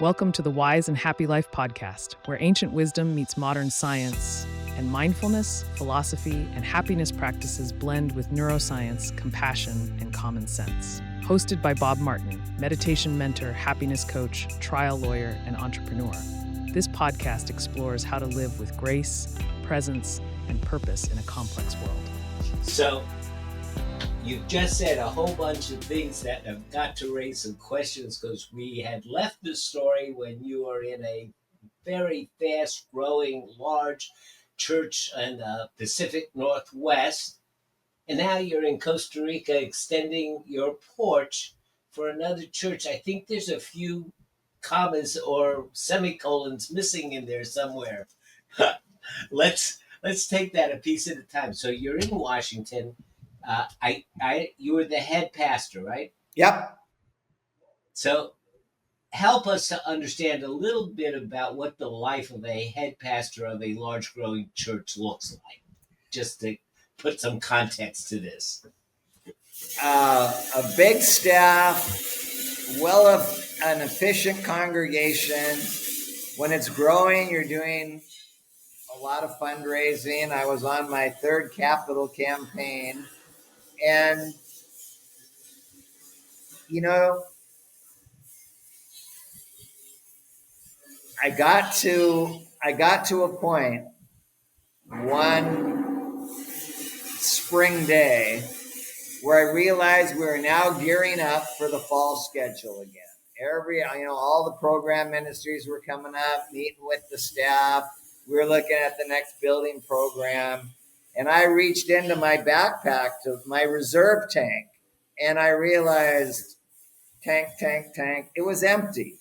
Welcome to the Wise and Happy Life podcast, where ancient wisdom meets modern science, and mindfulness, philosophy, and happiness practices blend with neuroscience, compassion, and common sense. Hosted by Bob Martin, meditation mentor, happiness coach, trial lawyer, and entrepreneur. This podcast explores how to live with grace, presence, and purpose in a complex world. So, you've just said a whole bunch of things that have got to raise some questions, because we had left the story when you were in a very fast growing large church in the Pacific Northwest, and now you're in Costa Rica extending your porch for another church. I think there's a few commas or semicolons missing in there somewhere. let's take that a piece at a time. So you're in Washington. You were the head pastor, right? Yep. So help us to understand a little bit about what the life of a head pastor of a large growing church looks like, just to put some context to this. A big staff, an efficient congregation. When it's growing, you're doing a lot of fundraising. I was on my third capital campaign. And, I got to a point one spring day where I realized we were now gearing up for the fall schedule again. All the program ministries were coming up, meeting with the staff. We were looking at the next building program. And I reached into my backpack to my reserve tank, and I realized tank. It was empty.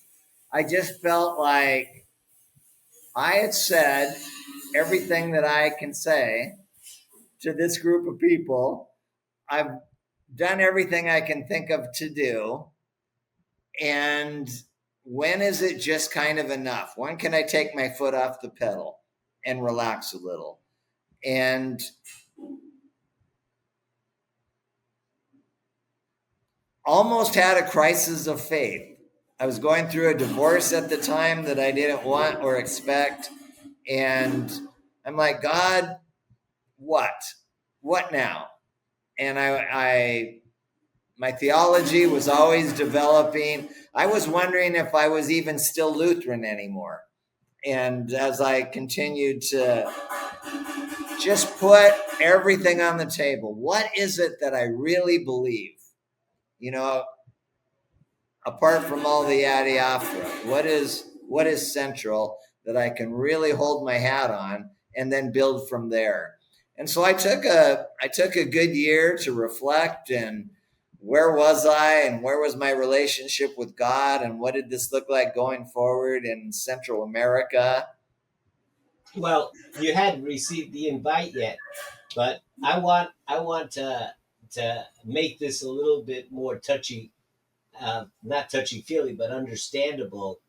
I just felt like I had said everything that I can say to this group of people. I've done everything I can think of to do. And when is it just kind of enough? When can I take my foot off the pedal and relax a little? And almost had a crisis of faith. I was going through a divorce at the time that I didn't want or expect. And I'm like, God, what? What now? And my theology was always developing. I was wondering if I was even still Lutheran anymore. And as I continued to just put everything on the table, what is it that I really believe? Apart from all the adiaphora, what is central that I can really hold my hat on and then build from there? And so I took a good year to reflect, and where was I, and where was my relationship with God, and what did this look like going forward in Central America? Well, you hadn't received the invite yet, but I want to make this a little bit more not touchy-feely, but understandable.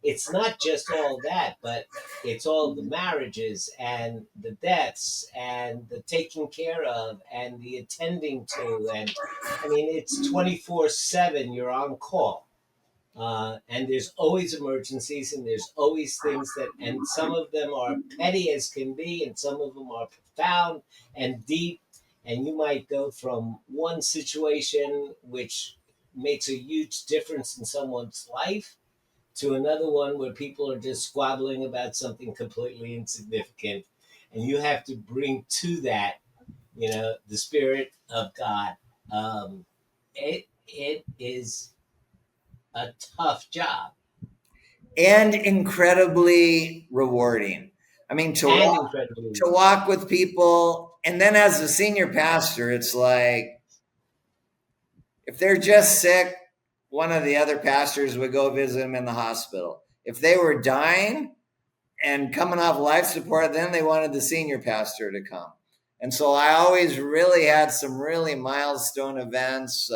It's not just all that, but it's all the marriages and the deaths and the taking care of and the attending to. And it's 24/7, you're on call. And there's always emergencies, and there's always things and some of them are petty as can be, and some of them are profound and deep. And you might go from one situation, which makes a huge difference in someone's life, to another one where people are just squabbling about something completely insignificant. And you have to bring to that, the Spirit of God. It is a tough job. And incredibly rewarding. To walk with people. And then as a senior pastor, it's like, if they're just sick, one of the other pastors would go visit them in the hospital. If they were dying and coming off life support, then they wanted the senior pastor to come. And so I always really had some really milestone events,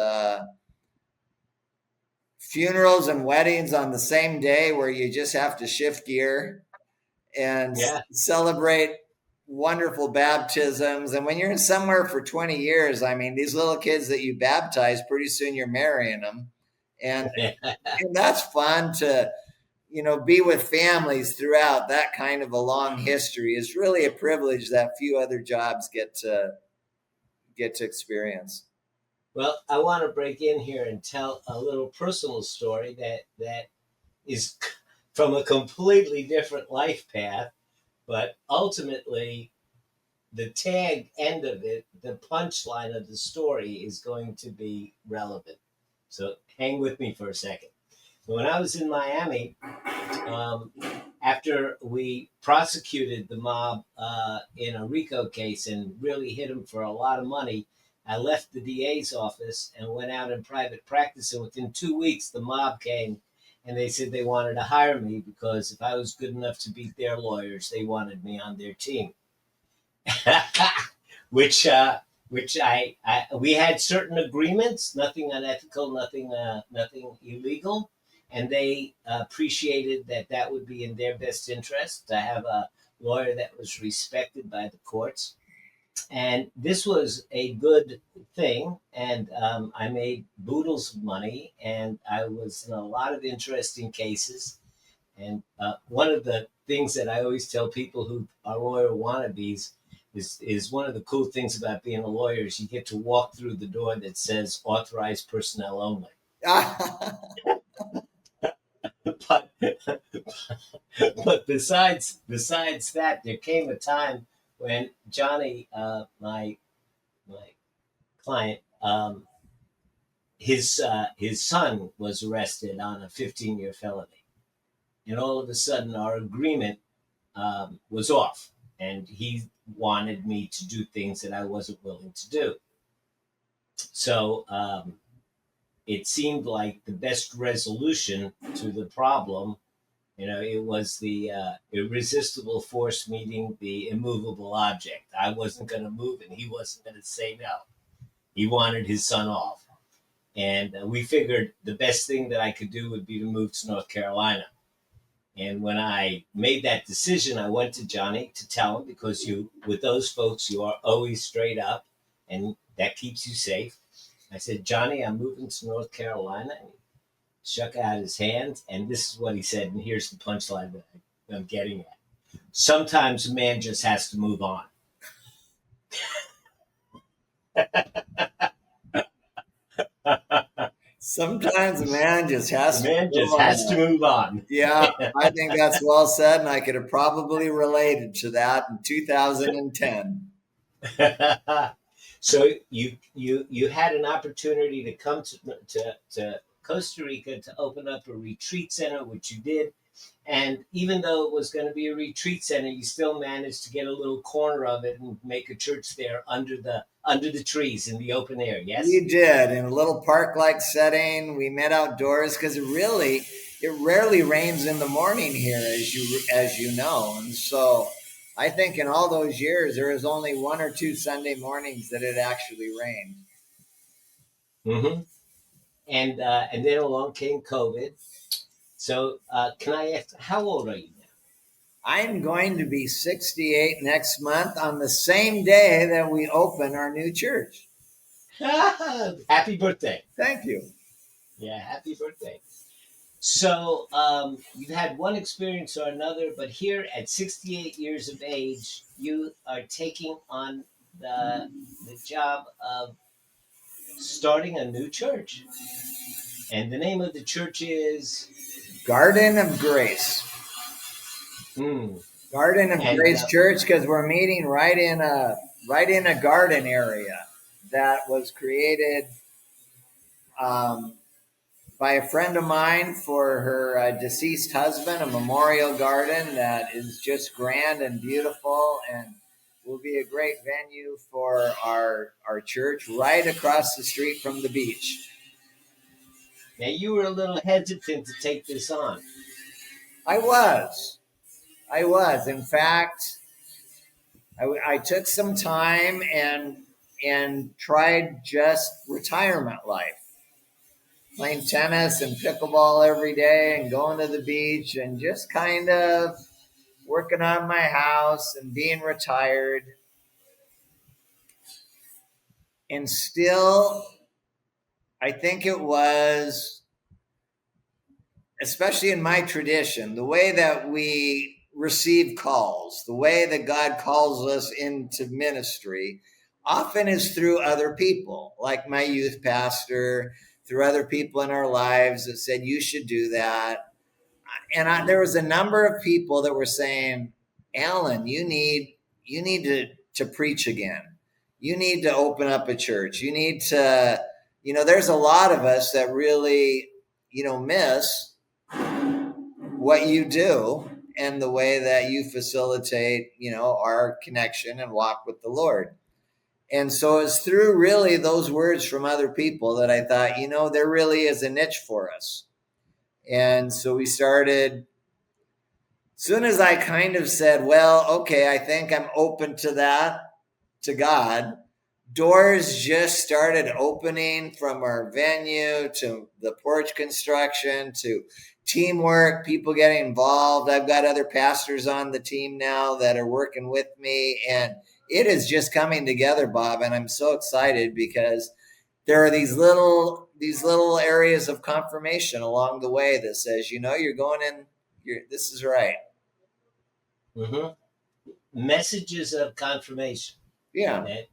funerals and weddings on the same day, where you just have to shift gear and celebrate wonderful baptisms. And when you're in somewhere for 20 years, these little kids that you baptize, pretty soon you're marrying them. And that's fun to, be with families throughout that kind of a long history is really a privilege that few other jobs get to experience. Well, I want to break in here and tell a little personal story that is from a completely different life path, but ultimately the tag end of it, the punchline of the story is going to be relevant. So hang with me for a second. When I was in Miami, um, after we prosecuted the mob in a RICO case and really hit them for a lot of money, I left the DA's office and went out in private practice. And within 2 weeks, the mob came and they said they wanted to hire me because if I was good enough to beat their lawyers, they wanted me on their team. which I we had certain agreements, nothing unethical, nothing illegal, and they appreciated that would be in their best interest to have a lawyer that was respected by the courts. And this was a good thing, and I made boodles of money, and I was in a lot of interesting cases. And one of the things that I always tell people who are lawyer wannabes is one of the cool things about being a lawyer is you get to walk through the door that says authorized personnel only. but but besides that, there came a time when Johnny, my client, his son was arrested on a 15-year felony, and all of a sudden our agreement was off, and he wanted me to do things that I wasn't willing to do. So it seemed like the best resolution to the problem. It was the irresistible force meeting the immovable object. I wasn't going to move, and he wasn't going to say no. He wanted his son off, and we figured the best thing that I could do would be to move to North Carolina. And when I made that decision, I went to Johnny to tell him, because with those folks, you are always straight up, and that keeps you safe. I said, Johnny, I'm moving to North Carolina. And he shook out his hands, and this is what he said. And here's the punchline that I'm getting at. Sometimes a man just has to move on. Sometimes a man just has to move on. Yeah, I think that's well said, and I could have probably related to that in 2010. So you had an opportunity to come to Costa Rica to open up a retreat center, which you did. And even though it was going to be a retreat center, you still managed to get a little corner of it and make a church there under the trees in the open air. Yes, we did, in a little park-like setting. We met outdoors because it rarely rains in the morning here, as you know, and so I think in all those years there was only 1 or 2 Sunday mornings that it actually rained. Mm-hmm. And then along came COVID. So can I ask, how old are you now? I'm going to be 68 next month on the same day that we open our new church. Happy birthday. Thank you. Yeah, happy birthday. So you've had one experience or another, but here at 68 years of age, you are taking on the job of starting a new church. And the name of the church is Garden of Grace. Garden of Grace Church, because we're meeting right in a garden area that was created by a friend of mine for her deceased husband, a memorial garden that is just grand and beautiful and will be a great venue for our church right across the street from the beach. Now, you were a little hesitant to take this on. I was. In fact, I took some time and tried just retirement life. Playing tennis and pickleball every day and going to the beach and just kind of working on my house and being retired. And still, I think it was especially in my tradition, the way that we receive calls, the way that God calls us into ministry, often is through other people, like my youth pastor, through other people in our lives that said, you should do that. And there was a number of people that were saying, Alan, you need to preach again. You need to open up a church. You need to, there's a lot of us that really, miss what you do and the way that you facilitate, our connection and walk with the Lord. And so it's through really those words from other people that I thought, there really is a niche for us. And so we started. Soon as I kind of said, well, okay, I think I'm open to that, to God, doors just started opening from our venue to the porch construction to teamwork, people getting involved. I've got other pastors on the team now that are working with me, and it is just coming together, Bob. And I'm so excited because there are these little areas of confirmation along the way that says, you're going in, this is right. Mm-hmm. Messages of confirmation. Yeah. That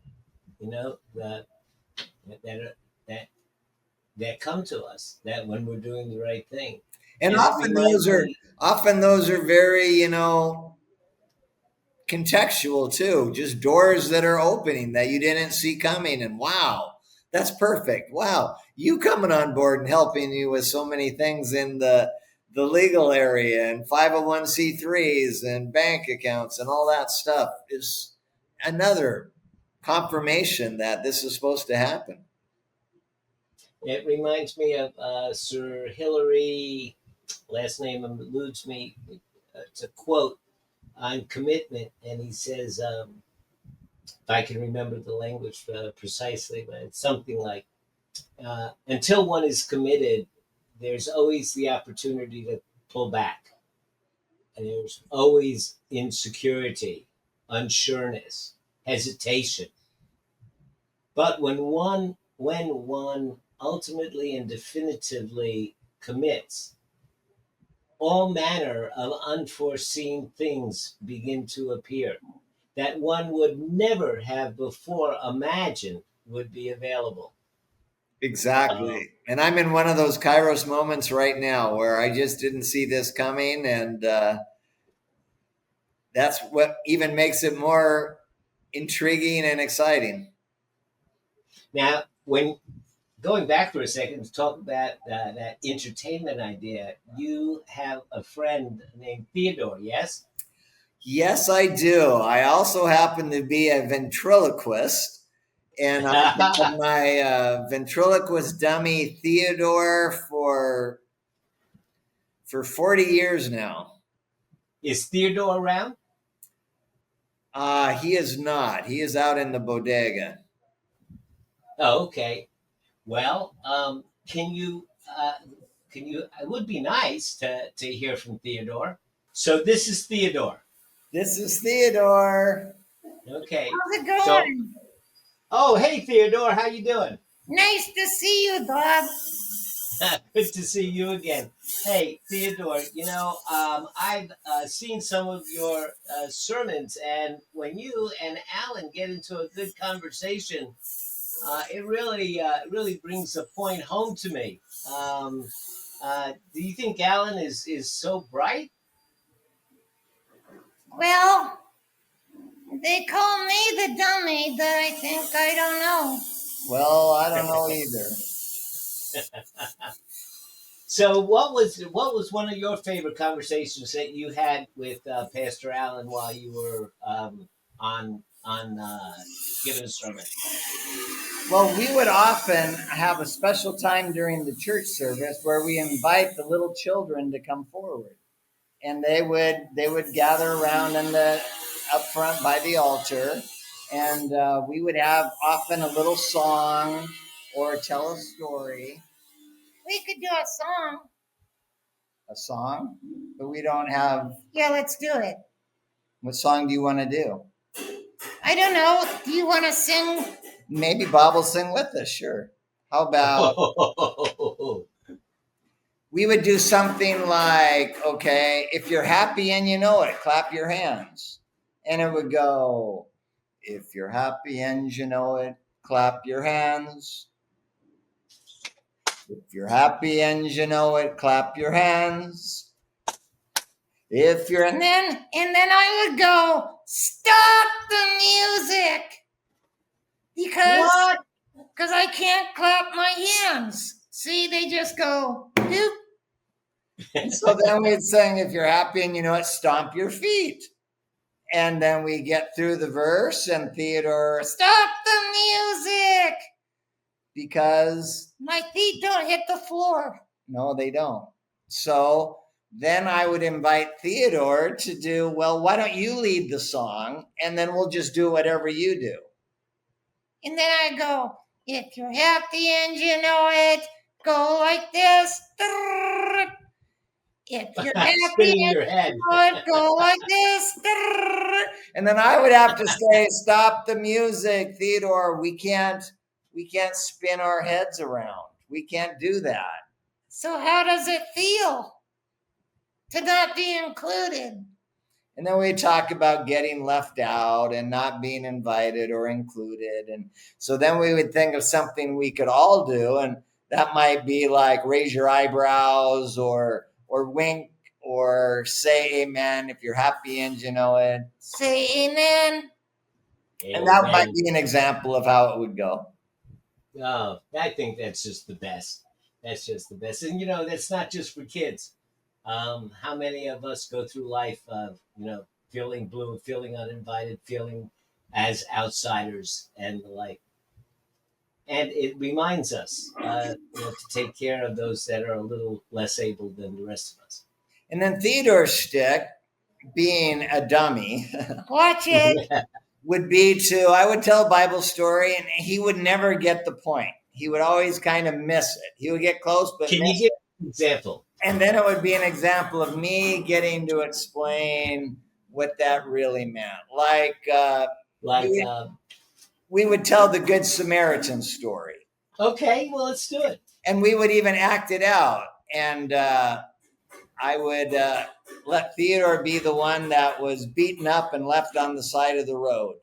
that come to us, that when we're doing the right thing. And often those are very, contextual too, just doors that are opening that you didn't see coming. And wow, that's perfect. Wow, you coming on board and helping you with so many things in the legal area and 501c3s and bank accounts and all that stuff is another confirmation that this is supposed to happen. It reminds me of Sir Hilary, last name eludes me. It's a quote on commitment, and he says, if I can remember the language precisely, but it's something like, until one is committed, there's always the opportunity to pull back. And there's always insecurity, unsureness, hesitation. But when one ultimately and definitively commits, all manner of unforeseen things begin to appear that one would never have before imagined would be available. Exactly. And I'm in one of those Kairos moments right now where I just didn't see this coming. And that's what even makes it more intriguing and exciting. Now, when going back for a second to talk about that entertainment idea, you have a friend named Theodore, yes? Yes, I do. I also happen to be a ventriloquist. And I've had my ventriloquist dummy Theodore for 40 years now. Is Theodore around? He is not. He is out in the bodega. Oh, okay. Well, can you? It would be nice to hear from Theodore. So this is Theodore. This is Theodore. Okay. How's it going? Oh, hey Theodore, how you doing? Nice to see you, Bob. Good to see you again. Hey Theodore, I've seen some of your sermons, and when you and Alan get into a good conversation, it really brings a point home to me. Do you think Alan is so bright? Well, they call me the dummy, but I think I don't know. Well, I don't know either. So, what was one of your favorite conversations that you had with Pastor Allen while you were on giving a sermon? Well, we would often have a special time during the church service where we invite the little children to come forward, and they would gather around up front by the altar, and we would have often a little song or tell a story. We could do a song. A song, but we don't have. Yeah, let's do it. What song do you want to do? I don't know. Do you want to sing? Maybe Bob will sing with us. Sure. How about we would do something like, okay, if you're happy and you know it, clap your hands. And it would go, if you're happy and you know it, clap your hands. If you're happy and you know it, clap your hands. If you're And then I would go, stop the music. Because I can't clap my hands. See, they just go, doop. So then we'd sing, if you're happy and you know it, stomp your feet. And then we get through the verse, and Theodore, stop the music. Because my feet don't hit the floor. No, they don't. So then I would invite Theodore to do, well, why don't you lead the song, and then we'll just do whatever you do. And then I go, if you're happy and you know it, go like this. If you're happy and your head. you know it, go like this. And then I would have to say, stop the music, Theodore. We can't spin our heads around. We can't do that. So how does it feel to not be included? And then we talk about getting left out and not being invited or included. And so then we would think of something we could all do. And that might be like raise your eyebrows or wink or say amen if you're happy and you know it. Say amen. And that might be an example of how it would go. Oh, I think that's just the best. That's just the best. And, that's not just for kids. How many of us go through life, feeling blue, feeling uninvited, feeling as outsiders and the like. And it reminds us to take care of those that are a little less able than the rest of us. And then Theodore's shtick, being a dummy, watch it, would be I would tell a Bible story and he would never get the point. He would always kind of miss it. He would get close, but Can you give an example? And then it would be an example of me getting to explain what that really meant. We would tell the Good Samaritan story. Okay, well, let's do it. And we would even act it out. And I would let Theodore be the one that was beaten up and left on the side of the road.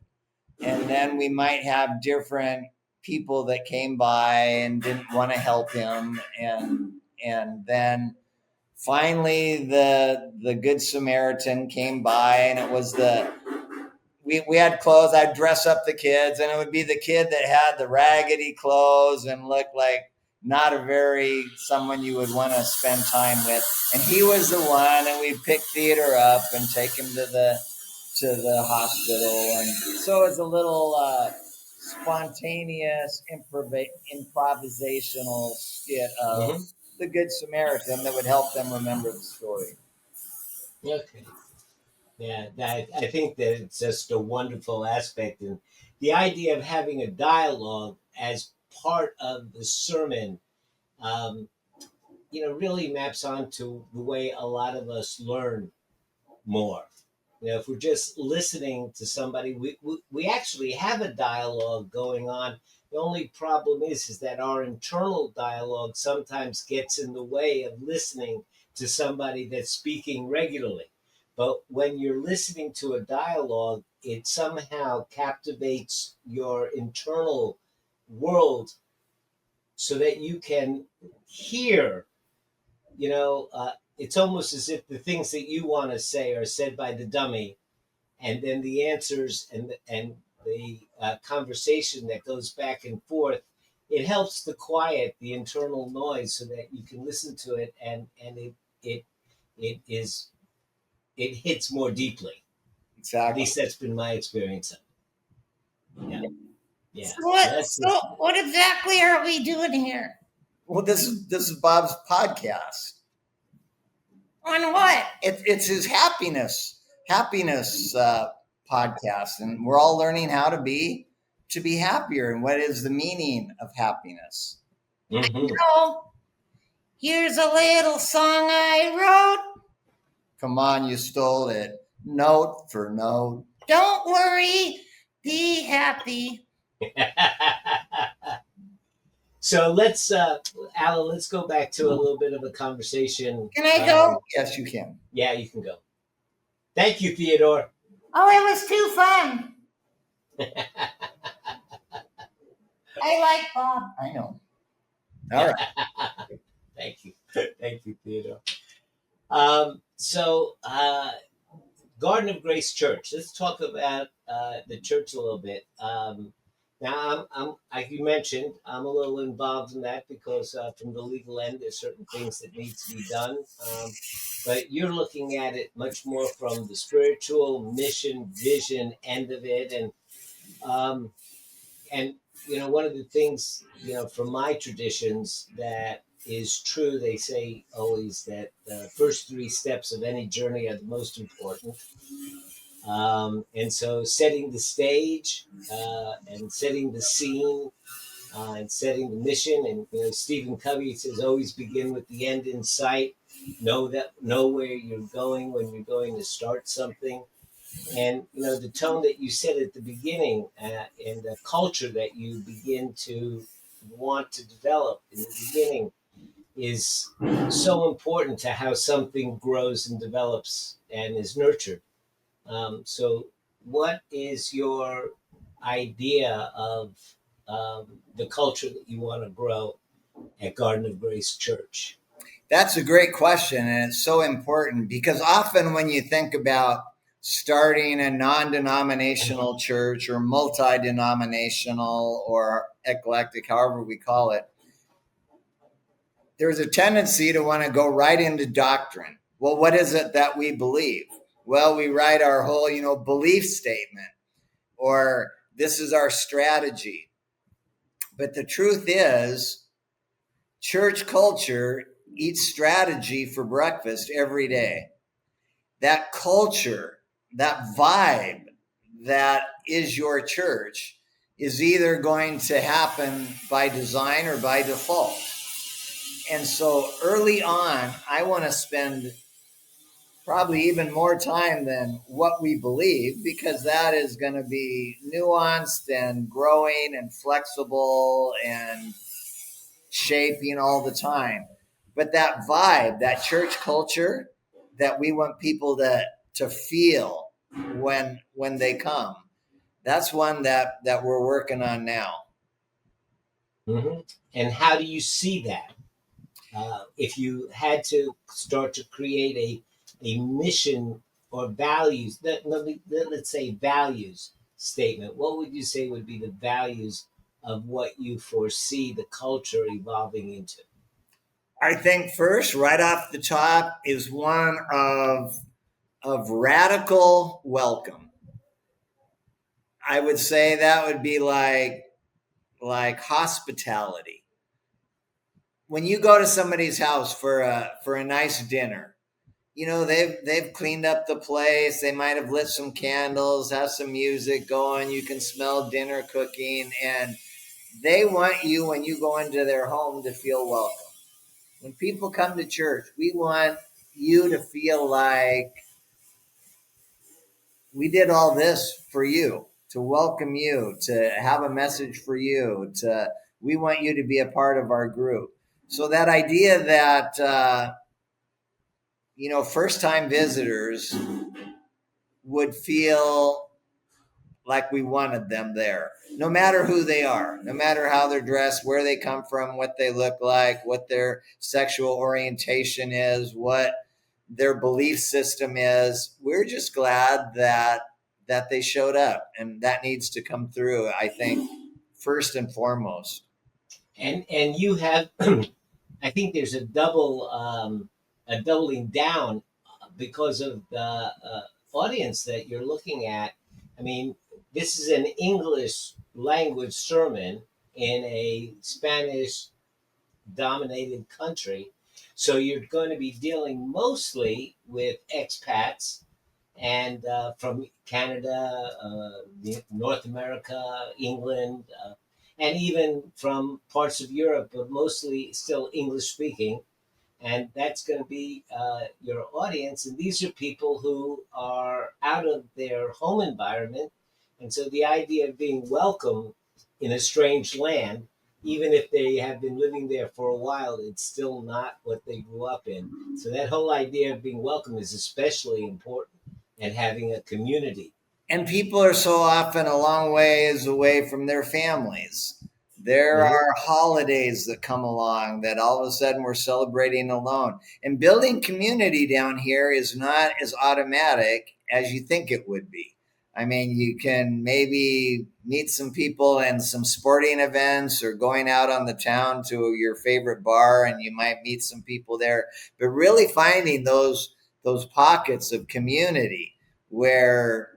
And then we might have different people that came by and didn't want to help him. And then finally the Good Samaritan came by, and it was we had clothes. I'd dress up the kids, and it would be the kid that had the raggedy clothes and looked like not someone you would want to spend time with. And he was the one, and we'd pick Theodore up and take him to the hospital. And so it's a little spontaneous improvisational skit of the Good Samaritan that would help them remember the story. Okay. Yeah, I think that it's just a wonderful aspect. And the idea of having a dialogue as part of the sermon, really maps onto the way a lot of us learn more. If we're just listening to somebody, we actually have a dialogue going on. The only problem is that our internal dialogue sometimes gets in the way of listening to somebody that's speaking regularly. But when you're listening to a dialogue, it somehow captivates your internal world so that you can hear, it's almost as if the things that you want to say are said by the dummy, and then the answers and the conversation that goes back and forth, it helps to quiet the internal noise so that you can listen to it and it hits more deeply. Exactly. At least that's been my experience of it. Yeah. So what exactly are we doing here? Well, this is Bob's podcast. On what? It's his happiness podcast, and we're all learning how to be happier and what is the meaning of happiness. Mm-hmm. So, here's a little song I wrote. Come on, you stole it, note for note. Don't worry, be happy. So let's, Alan, let's go back to a little bit of a conversation. Can I go? Yes, you can. Yeah, you can go. Thank you, Theodore. Oh, it was too fun. I like Bob. I know. All right. Thank you. Thank you, Theodore. So, Garden of Grace Church. Let's talk about the church a little bit. Now, like you mentioned, I'm a little involved in that because from the legal end, there's certain things that need to be done. But you're looking at it much more from the spiritual mission, vision end of it, um, and one of the things from my traditions that is true. They say always that the first three steps of any journey are the most important. And so setting the stage and setting the scene and setting the mission. And Stephen Covey says, always begin with the end in sight. Know where you're going when you're going to start something. And the tone that you set at the beginning and the culture that you begin to want to develop in the beginning is so important to how something grows and develops and is nurtured. So, what is your idea of the culture that you want to grow at Garden of Grace Church? That's a great question, and it's so important because often when you think about starting a non-denominational church or multi-denominational or eclectic, however we call it, there's a tendency to want to go right into doctrine. Well, what is it that we believe? Well, we write our whole, belief statement, or this is our strategy. But the truth is, church culture eats strategy for breakfast every day. That culture, that vibe that is your church is either going to happen by design or by default. And so early on, I want to spend probably even more time than what we believe, because that is going to be nuanced and growing and flexible and shaping all the time. But that vibe, that church culture that we want people to feel when they come, that's one that we're working on now. Mm-hmm. And how do you see that? If you had to start to create a mission or values, let's say values statement, what would you say would be the values of what you foresee the culture evolving into? I think first, right off the top, is one of radical welcome. I would say that would be like hospitality. When you go to somebody's house for a nice dinner, they've cleaned up the place. They might have lit some candles, have some music going. You can smell dinner cooking, and they want you, when you go into their home, to feel welcome. When people come to church, we want you to feel like we did all this for you, to welcome you, to have a message for you, we want you to be a part of our group. So that idea that first time visitors would feel like we wanted them there, no matter who they are, no matter how they're dressed, where they come from, what they look like, what their sexual orientation is, what their belief system is. We're just glad that they showed up, and that needs to come through, I think, first and foremost. And you have, I think there's a doubling down because of the audience that you're looking at. I mean, this is an English language sermon in a Spanish dominated country. So you're going to be dealing mostly with expats and from Canada, North America, England, and even from parts of Europe, but mostly still English speaking. And that's going to be your audience. And these are people who are out of their home environment. And so the idea of being welcome in a strange land even if they have been living there for a while, it's still not what they grew up in. So that whole idea of being welcome is especially important, and having a community. And people are so often a long ways away from their families. There Mhm. are holidays that come along that all of a sudden we're celebrating alone. And building community down here is not as automatic as you think it would be. I mean, you can maybe meet some people in some sporting events or going out on the town to your favorite bar, and you might meet some people there. But really finding those pockets of community where,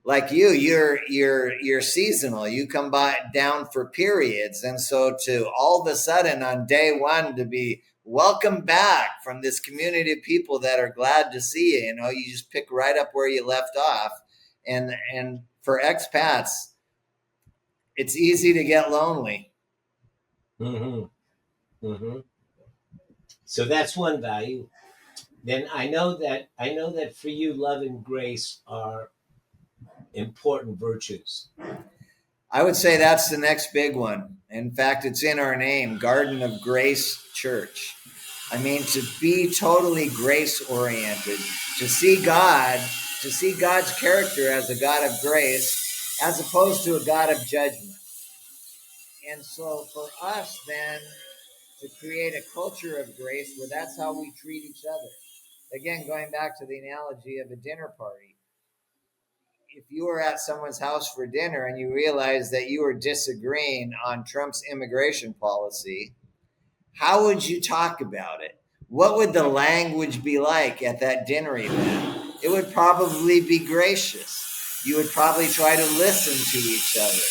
like you're seasonal, you come by down for periods, and so to all of a sudden on day one to be welcome back from this community of people that are glad to see you, you just pick right up where you left off. And for expats, it's easy to get lonely. Hmm. Hmm. So that's one value. Then I know that for you, love and grace are important virtues. I would say that's the next big one. In fact, it's in our name, Garden of Grace Church. I mean, to be totally grace oriented, to see God, to see God's character as a God of grace, as opposed to a God of judgment. And so for us, then, to create a culture of grace where that's how we treat each other. Again, going back to the analogy of a dinner party, if you were at someone's house for dinner and you realized that you were disagreeing on Trump's immigration policy, how would you talk about it? What would the language be like at that dinner event? It would probably be gracious. You would probably try to listen to each other.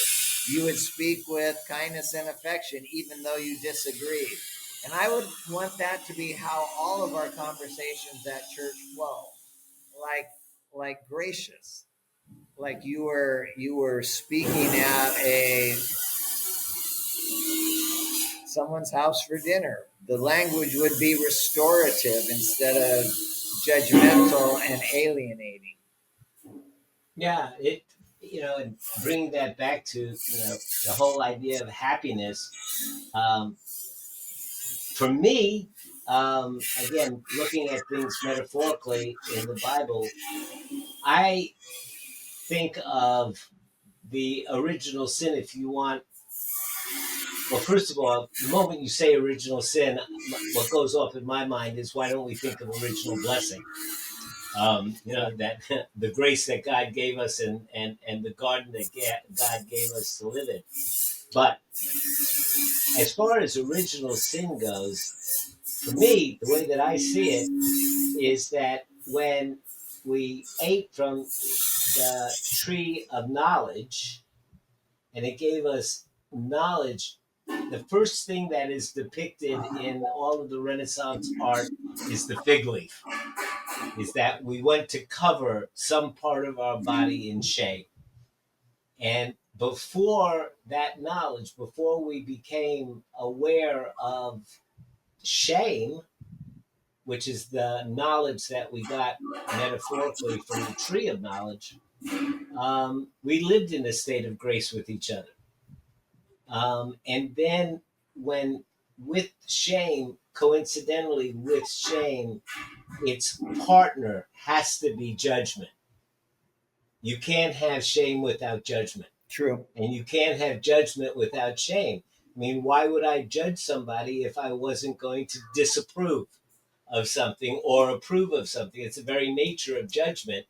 You would speak with kindness and affection, even though you disagreed. And I would want that to be how all of our conversations at church flow, like gracious, like you were speaking at a someone's house for dinner. The language would be restorative instead of judgmental and alienating. Yeah, and bringing that back to the whole idea of happiness. Um, for me, again, looking at things metaphorically in the Bible, I think of the original sin. If you want, well, first of all, the moment you say original sin, what goes off in my mind is, why don't we think of original blessing? That the grace that God gave us, and the garden that God gave us to live in. But as far as original sin goes, for me, the way that I see it is that when we ate from the tree of knowledge, and it gave us knowledge, the first thing that is depicted in all of the Renaissance art is the fig leaf. Is that we went to cover some part of our body in shame. And before that knowledge, before we became aware of shame, which is the knowledge that we got metaphorically from the tree of knowledge, we lived in a state of grace with each other. And then, when with shame, coincidentally with shame, its partner has to be judgment. You can't have shame without judgment. True. And you can't have judgment without shame. I mean, why would I judge somebody if I wasn't going to disapprove of something or approve of something? It's the very nature of judgment.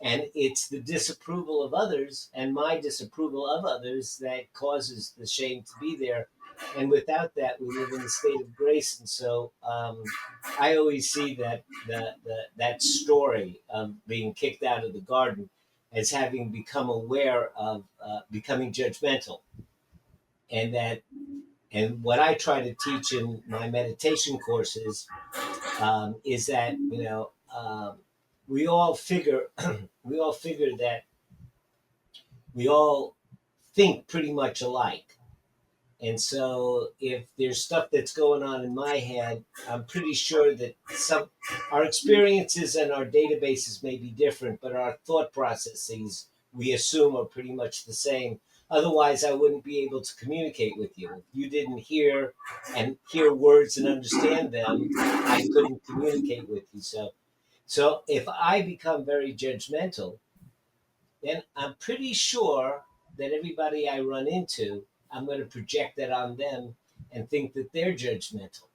And it's the disapproval of others and my disapproval of others that causes the shame to be there. And without that, we live in a state of grace. And so I always see that story of being kicked out of the garden as having become aware of becoming judgmental. And and what I try to teach in my meditation courses is that we all figure we all figure that we all think pretty much alike. And so if there's stuff that's going on in my head, I'm pretty sure that some our experiences and our databases may be different, but our thought processes we assume are pretty much the same. Otherwise, I wouldn't be able to communicate with you. If you didn't hear words and understand them, I couldn't communicate with you. So if I become very judgmental, then I'm pretty sure that everybody I run into, I'm going to project that on them and think that they're judgmental.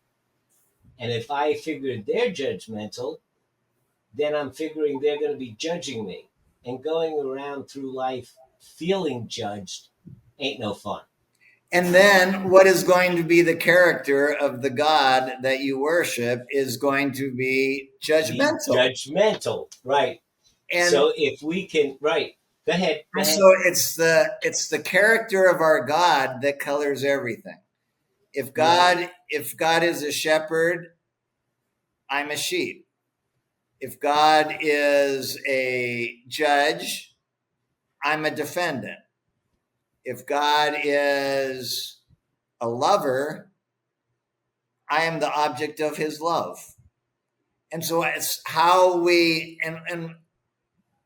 And if I figured they're judgmental, then I'm figuring they're going to be judging me. And going around through life feeling judged ain't no fun. And then what is going to be the character of the God that you worship is going to be judgmental. Judgmental, right. And so if we can, right, go ahead. So it's the character of our God that colors everything. If God is a shepherd, I'm a sheep. If God is a judge, I'm a defendant. If God is a lover, I am the object of his love. And so it's how we, and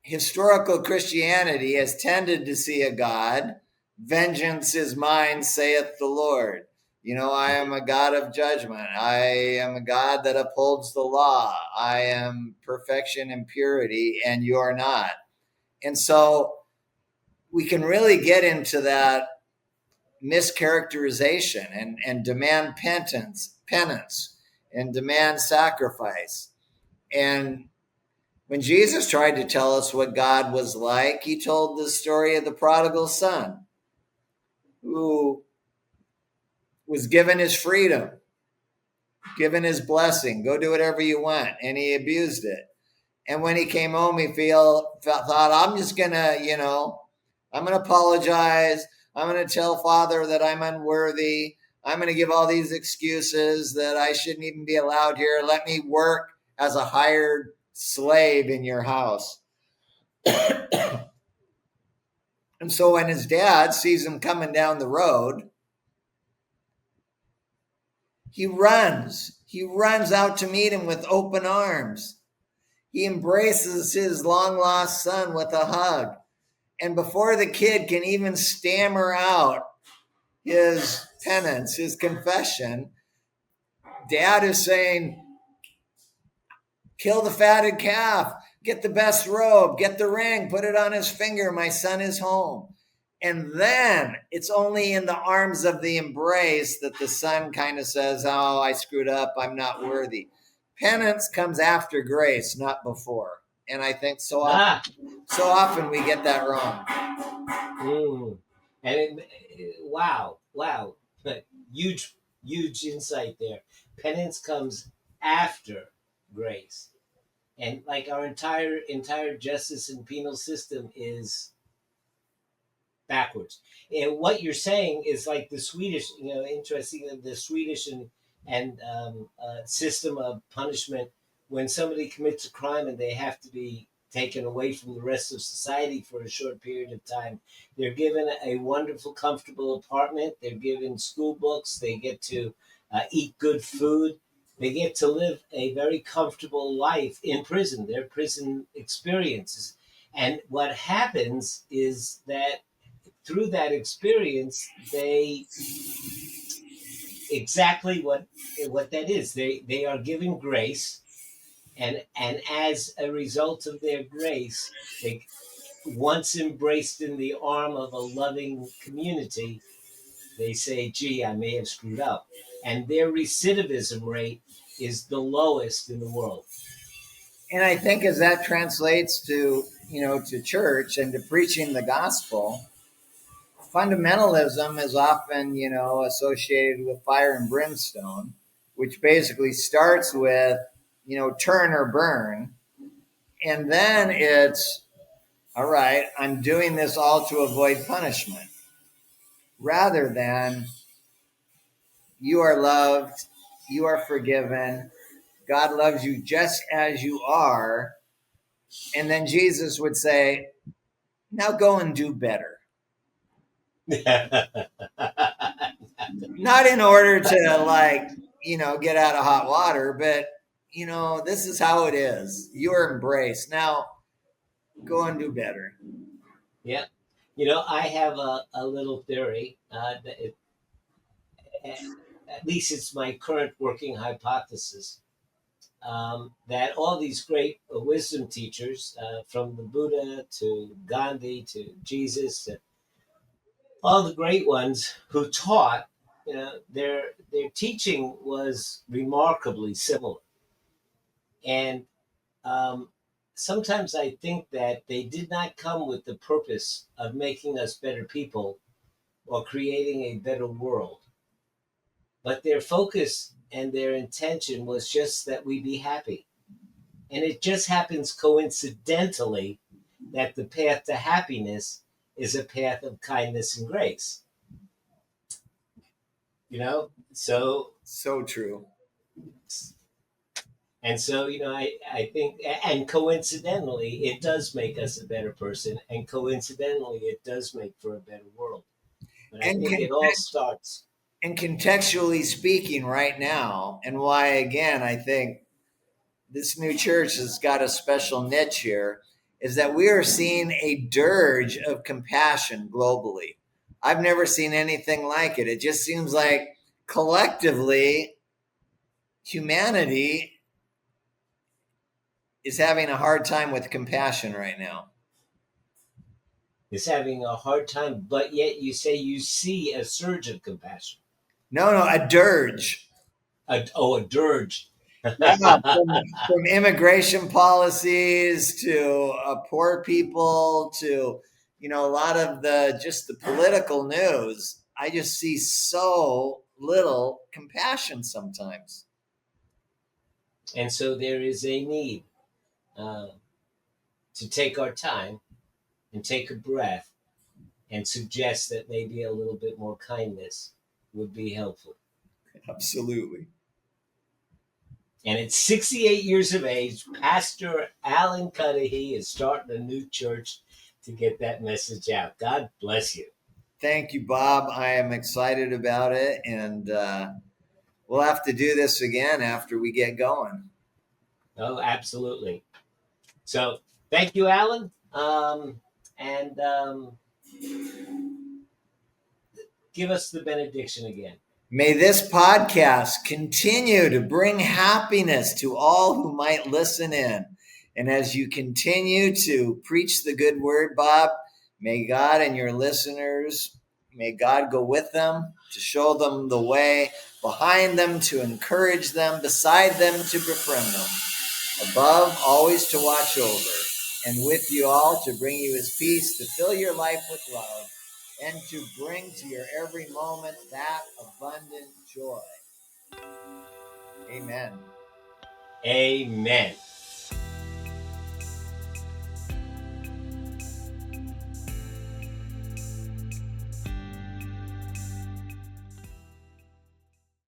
historical Christianity has tended to see a God, vengeance is mine, saith the Lord. I am a God of judgment. I am a God that upholds the law. I am perfection and purity, and you are not. And so we can really get into that mischaracterization and demand penance and demand sacrifice. And when Jesus tried to tell us what God was like, he told the story of the prodigal son who was given his freedom, given his blessing, go do whatever you want, and he abused it. And when he came home, he thought, I'm just going to, I'm going to apologize. I'm going to tell Father that I'm unworthy. I'm going to give all these excuses that I shouldn't even be allowed here. Let me work as a hired slave in your house. And so when his dad sees him coming down the road, he runs out to meet him with open arms. He embraces his long lost son with a hug. And before the kid can even stammer out his penance, his confession, dad is saying, kill the fatted calf, get the best robe, get the ring, put it on his finger, my son is home. And then it's only in the arms of the embrace that the son kind of says, oh, I screwed up, I'm not worthy. Penance comes after grace, not before. And I think so often we get that wrong. And wow, huge insight there. Penance comes after grace, and like our entire justice and penal system is backwards. And what you're saying is like the Swedish, interesting, the Swedish and system of punishment. When somebody commits a crime and they have to be taken away from the rest of society for a short period of time, they're given a wonderful, comfortable apartment. They're given school books. They get to eat good food. They get to live a very comfortable life in prison. Their prison experiences. And what happens is that through that experience, they exactly what that is. They are given grace, and as a result of their grace, they once embraced in the arm of a loving community, they say, "Gee, I may have screwed up," and their recidivism rate is the lowest in the world. And I think as that translates to to church and to preaching the gospel, fundamentalism is often, associated with fire and brimstone, which basically starts with, turn or burn. And then it's, all right, I'm doing this all to avoid punishment. Rather than, you are loved, you are forgiven, God loves you just as you are. And then Jesus would say, now go and do better. Not in order to get out of hot water, but this is how it is. You are embraced. Now go and do better. Yeah. I have a little theory that at least it's my current working hypothesis, that all these great wisdom teachers, from the Buddha to Gandhi to Jesus, to all the great ones who taught, their teaching was remarkably similar. And um, sometimes I think that they did not come with the purpose of making us better people or creating a better world, but their focus and their intention was just that we be happy. And it just happens coincidentally that the path to happiness is a path of kindness and grace. So So true. I think, and coincidentally, it does make us a better person, and coincidentally, it does make for a better world. But I And think con- it all starts. and contextually speaking, right now, and why again I think this new church has got a special niche here, is that we are seeing a dirge of compassion globally. I've never seen anything like it. It just seems like collectively humanity is having a hard time with compassion right now. Is having a hard time, but yet you say you see a surge of compassion. No, a dirge. A dirge. Yeah, from immigration policies to poor people to a lot of the just the political news. I just see so little compassion sometimes. And so there is a need uh, to take our time and take a breath and suggest that maybe a little bit more kindness would be helpful. Absolutely. And at 68 years of age, Pastor Alan Cudahy is starting a new church to get that message out. God bless you. Thank you, Bob. I am excited about it, and we'll have to do this again after we get going. Oh, absolutely. So thank you, Alan. And give us the benediction again. May this podcast continue to bring happiness to all who might listen in. And as you continue to preach the good word, Bob, may God and your listeners, may God go with them to show them the way, behind them to encourage them, beside them to befriend them, above always to watch over, and with you all to bring you his peace, to fill your life with love, and to bring to your every moment that abundant joy. Amen. Amen.